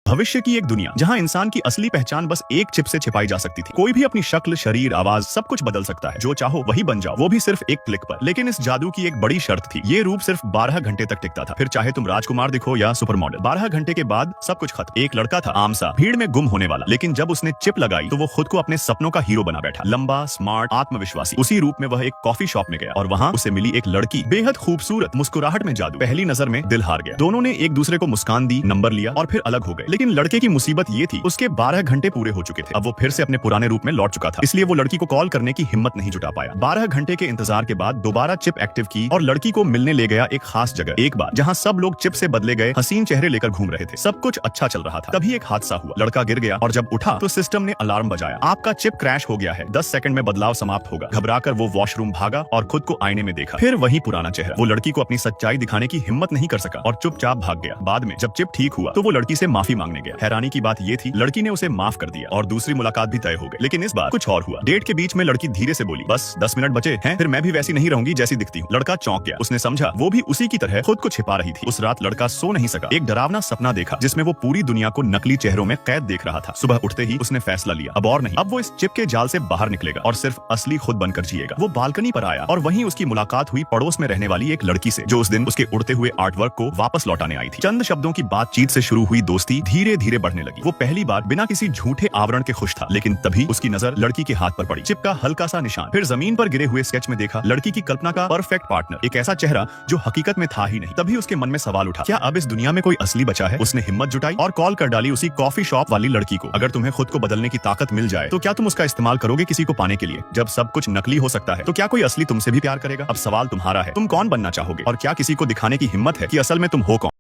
भविष्य की एक दुनिया जहां इंसान की असली पहचान बस एक चिप से छिपाई जा सकती थी। कोई भी अपनी शक्ल, शरीर, आवाज सब कुछ बदल सकता है। जो चाहो वही बन जाओ, वो भी सिर्फ एक क्लिक पर। लेकिन इस जादू की एक बड़ी शर्त थी, ये रूप सिर्फ 12 घंटे तक टिकता था। फिर चाहे तुम राजकुमार दिखो या सुपर मॉडल, 12 घंटे के बाद सब कुछ खत्म। एक लड़का था, आम सा, भीड़ में गुम होने वाला, लेकिन जब उसने चिप लगाई तो वो खुद को अपने सपनों का हीरो बना बैठा। लंबा, स्मार्ट, आत्मविश्वासी। उसी रूप में वह एक कॉफी शॉप में गया और वहां उसे मिली एक लड़की, बेहद खूबसूरत, मुस्कुराहट में जादू। पहली नजर में दिल हार गया। दोनों ने एक दूसरे को मुस्कान दी, नंबर लिया और फिर अलग हो गए। लेकिन लड़के की मुसीबत ये थी, उसके 12 घंटे पूरे हो चुके थे। अब वो फिर से अपने पुराने रूप में लौट चुका था, इसलिए वो लड़की को कॉल करने की हिम्मत नहीं जुटा पाया। 12 घंटे के इंतजार के बाद दोबारा चिप एक्टिव की और लड़की को मिलने ले गया एक खास जगह, एक बार जहां सब लोग चिप से बदले गए हसीन चेहरे लेकर घूम रहे थे। सब कुछ अच्छा चल रहा था, तभी एक हादसा हुआ। लड़का गिर गया और जब उठा तो सिस्टम ने अलार्म बजाया, आपका चिप क्रैश हो गया है, 10 सेकंड में बदलाव समाप्त होगा। घबराकर वो वॉशरूम भागा और खुद को आईने में देखा, फिर वही पुराना चेहरा। वो लड़की को अपनी सच्चाई दिखाने की हिम्मत नहीं कर सका और चुपचाप भाग गया। बाद में जब चिप ठीक हुआ तो वो लड़की से माफी मांगने गया। हैरानी की बात ये थी, लड़की ने उसे माफ कर दिया और दूसरी मुलाकात भी तय हो गई। लेकिन इस बार कुछ और हुआ। डेट के बीच में लड़की धीरे से बोली, बस 10 मिनट बचे हैं, फिर मैं भी वैसी नहीं रहूंगी जैसी दिखती हूँ। लड़का चौंक गया, उसने समझा वो भी उसी की तरह खुद को छिपा रही थी। उस रात लड़का सो नहीं सका। एक डरावना सपना देखा जिसमें वो पूरी दुनिया को नकली चेहरों में कैद देख रहा था। सुबह उठते ही उसने फैसला लिया, अब और नहीं, अब वो इस चिप के जाल से बाहर निकलेगा और सिर्फ असली खुद बनकर जिएगा। वो बालकनी पर आया और वहीं उसकी मुलाकात हुई पड़ोस में रहने वाली एक लड़की से, जो उस दिन उसके उड़ते हुए आर्टवर्क को वापस लौटाने आई थी। चंद शब्दों की बातचीत से शुरू हुई दोस्ती धीरे धीरे बढ़ने लगी। वो पहली बार बिना किसी झूठे आवरण के खुश था, लेकिन तभी उसकी नजर लड़की के हाथ पर पड़ी, चिप का हल्का सा निशान। फिर जमीन पर गिरे हुए स्केच में देखा लड़की की कल्पना का परफेक्ट पार्टनर, एक ऐसा चेहरा जो हकीकत में था ही नहीं। तभी उसके मन में सवाल उठा, क्या अब इस दुनिया में कोई असली बचा है? उसने हिम्मत जुटाई और कॉल कर डाली उसी कॉफी शॉप वाली लड़की को। अगर तुम्हें खुद को बदलने की ताकत मिल जाए तो क्या तुम उसका इस्तेमाल करोगे किसी को पाने के लिए? जब सब कुछ नकली हो सकता है तो क्या कोई असली तुमसे भी प्यार करेगा? अब सवाल तुम्हारा है, तुम कौन बनना चाहोगे और क्या किसी को दिखाने की हिम्मत है कि असल में तुम हो कौन?